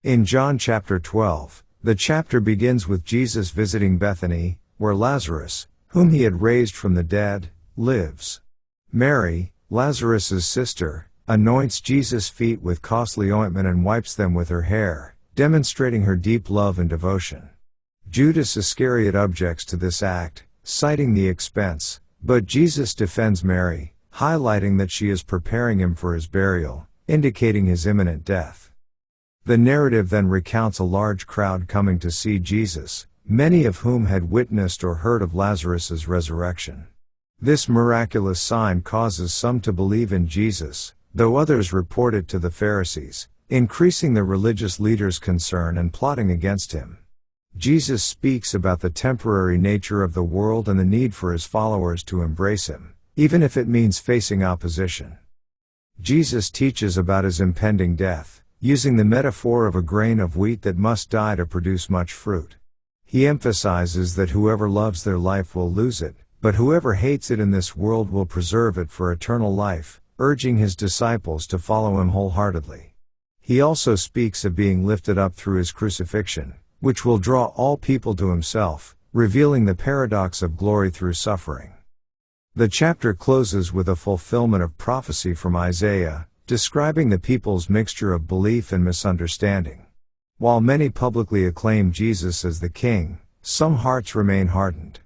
In John chapter 12, the chapter begins with Jesus visiting Bethany, where Lazarus, whom he had raised from the dead, lives. Mary, Lazarus' sister, anoints Jesus' feet with costly ointment and wipes them with her hair, demonstrating her deep love and devotion. Judas Iscariot objects to this act, citing the expense, but Jesus defends Mary, highlighting that she is preparing him for his burial, indicating his imminent death. The narrative then recounts a large crowd coming to see Jesus, many of whom had witnessed or heard of Lazarus' resurrection. This miraculous sign causes some to believe in Jesus, though others report it to the Pharisees, increasing the religious leaders' concern and plotting against him. Jesus speaks about the temporary nature of the world and the need for his followers to embrace him, even if it means facing opposition. Jesus teaches about his impending death, using the metaphor of a grain of wheat that must die to produce much fruit. He emphasizes that whoever loves their life will lose it, but whoever hates it in this world will preserve it for eternal life, urging his disciples to follow him wholeheartedly. He also speaks of being lifted up through his crucifixion, which will draw all people to himself, revealing the paradox of glory through suffering. The chapter closes with a fulfillment of prophecy from Isaiah, describing the people's mixture of belief and misunderstanding. While many publicly acclaim Jesus as the King, some hearts remain hardened.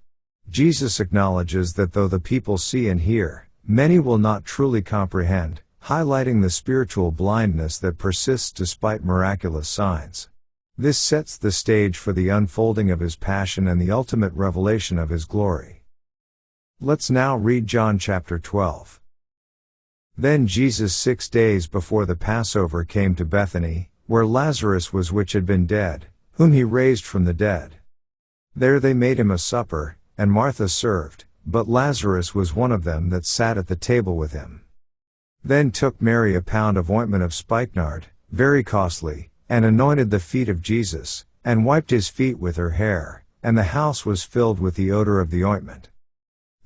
Jesus acknowledges that though the people see and hear, many will not truly comprehend, highlighting the spiritual blindness that persists despite miraculous signs. This sets the stage for the unfolding of his passion and the ultimate revelation of his glory. Let's now read John chapter 12. Then Jesus 6 days before the Passover came to Bethany, where Lazarus was which had been dead, whom he raised from the dead. There they made him a supper, and Martha served, but Lazarus was one of them that sat at the table with him. Then took Mary a pound of ointment of spikenard, very costly, and anointed the feet of Jesus, and wiped his feet with her hair, and the house was filled with the odor of the ointment.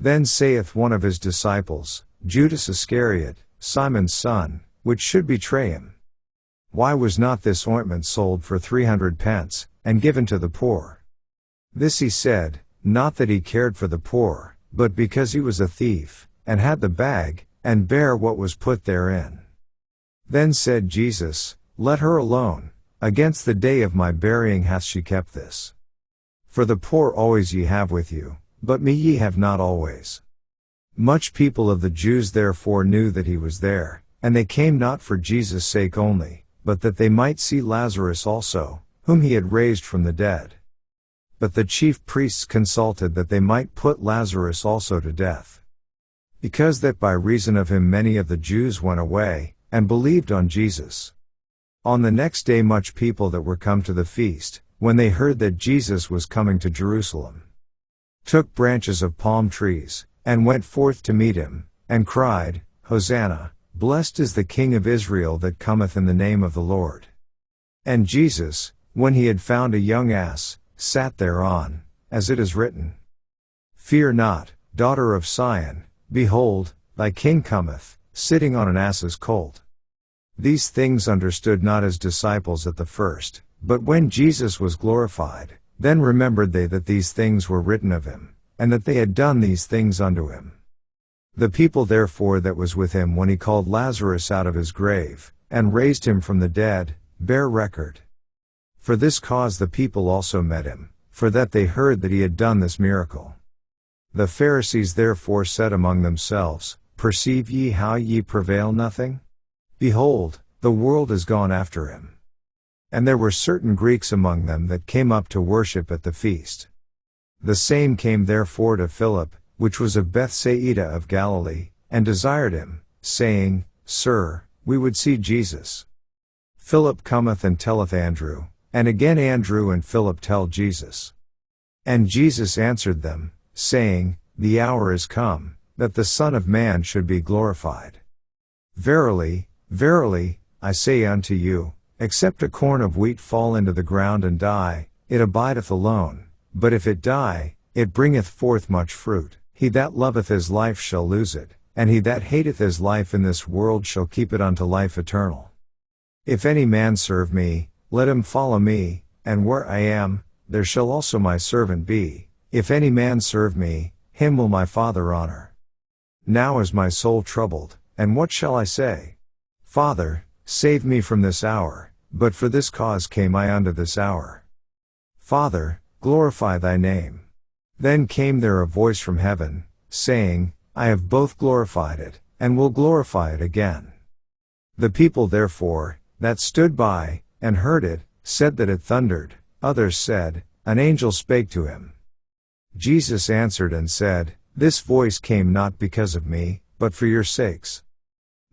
Then saith one of his disciples, Judas Iscariot, Simon's son, which should betray him, why was not this ointment sold for 300 pence, and given to the poor? This he said, not that he cared for the poor, but because he was a thief, and had the bag, and bare what was put therein. Then said Jesus, let her alone, against the day of my burying hath she kept this. For the poor always ye have with you, but me ye have not always. Much people of the Jews therefore knew that he was there, and they came not for Jesus' sake only, but that they might see Lazarus also, whom he had raised from the dead. But the chief priests consulted that they might put Lazarus also to death, because that by reason of him many of the Jews went away, and believed on Jesus. On the next day much people that were come to the feast, when they heard that Jesus was coming to Jerusalem, took branches of palm trees, and went forth to meet him, and cried, Hosanna, blessed is the King of Israel that cometh in the name of the Lord. And Jesus, when he had found a young ass, sat thereon, as it is written, Fear not, daughter of Sion, behold, thy king cometh, sitting on an ass's colt. These things understood not his disciples at the first, but when Jesus was glorified, then remembered they that these things were written of him, and that they had done these things unto him. The people therefore that was with him when he called Lazarus out of his grave, and raised him from the dead, bear record. For this cause the people also met him, for that they heard that he had done this miracle. The Pharisees therefore said among themselves, Perceive ye how ye prevail nothing? Behold, the world is gone after him. And there were certain Greeks among them that came up to worship at the feast. The same came therefore to Philip, which was of Bethsaida of Galilee, and desired him, saying, Sir, we would see Jesus. Philip cometh and telleth Andrew, and again Andrew and Philip tell Jesus. And Jesus answered them, saying, The hour is come, that the Son of Man should be glorified. Verily, verily, I say unto you, except a corn of wheat fall into the ground and die, it abideth alone. But if it die, it bringeth forth much fruit. He that loveth his life shall lose it, and he that hateth his life in this world shall keep it unto life eternal. If any man serve me, let him follow me, and where I am, there shall also my servant be. If any man serve me, him will my Father honor. Now is my soul troubled, and what shall I say? Father, save me from this hour, but for this cause came I unto this hour. Father, glorify thy name. Then came there a voice from heaven, saying, I have both glorified it, and will glorify it again. The people therefore, that stood by, and heard it, said that it thundered. Others said, an angel spake to him. Jesus answered and said, This voice came not because of me, but for your sakes.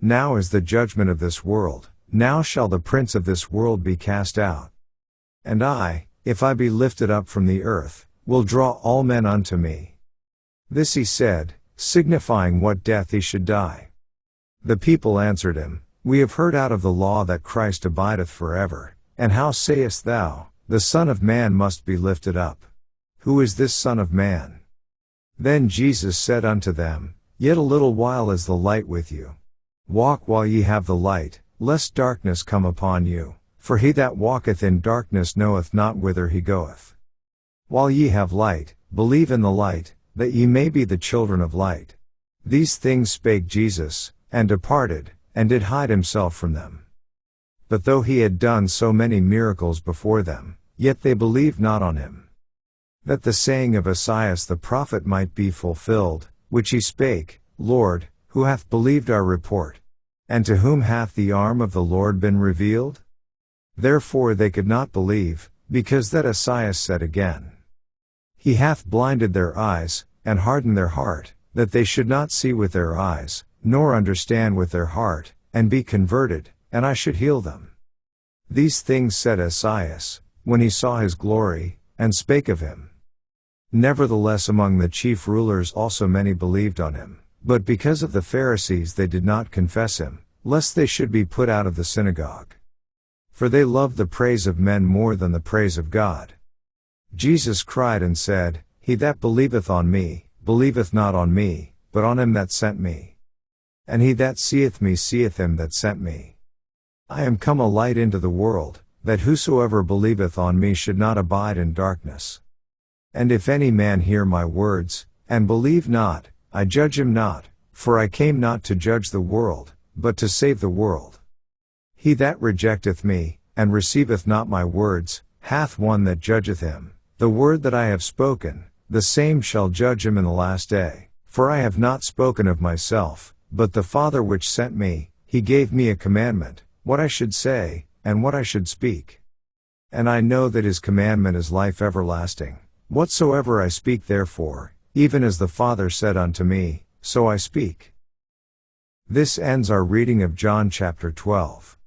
Now is the judgment of this world, now shall the prince of this world be cast out. And I, if I be lifted up from the earth, will draw all men unto me. This he said, signifying what death he should die. The people answered him, We have heard out of the law that Christ abideth forever, and how sayest thou, the Son of Man must be lifted up? Who is this Son of Man? Then Jesus said unto them, Yet a little while is the light with you. Walk while ye have the light, lest darkness come upon you, for he that walketh in darkness knoweth not whither he goeth. While ye have light, believe in the light, that ye may be the children of light. These things spake Jesus, and departed, and did hide himself from them. But though he had done so many miracles before them, yet they believed not on him. That the saying of Esaias the prophet might be fulfilled, which he spake, Lord, who hath believed our report? And to whom hath the arm of the Lord been revealed? Therefore they could not believe, because that Esaias said again, He hath blinded their eyes, and hardened their heart, that they should not see with their eyes, nor understand with their heart, and be converted, and I should heal them. These things said Esaias, when he saw his glory, and spake of him. Nevertheless among the chief rulers also many believed on him, but because of the Pharisees they did not confess him, lest they should be put out of the synagogue. For they loved the praise of men more than the praise of God. Jesus cried and said, He that believeth on me, believeth not on me, but on him that sent me. And he that seeth me seeth him that sent me. I am come a light into the world, that whosoever believeth on me should not abide in darkness. And if any man hear my words, and believe not, I judge him not, for I came not to judge the world, but to save the world. He that rejecteth me, and receiveth not my words, hath one that judgeth him. The word that I have spoken, the same shall judge him in the last day. For I have not spoken of myself, but the Father which sent me, he gave me a commandment, what I should say, and what I should speak. And I know that his commandment is life everlasting. Whatsoever I speak therefore, even as the Father said unto me, so I speak. This ends our reading of John chapter 12.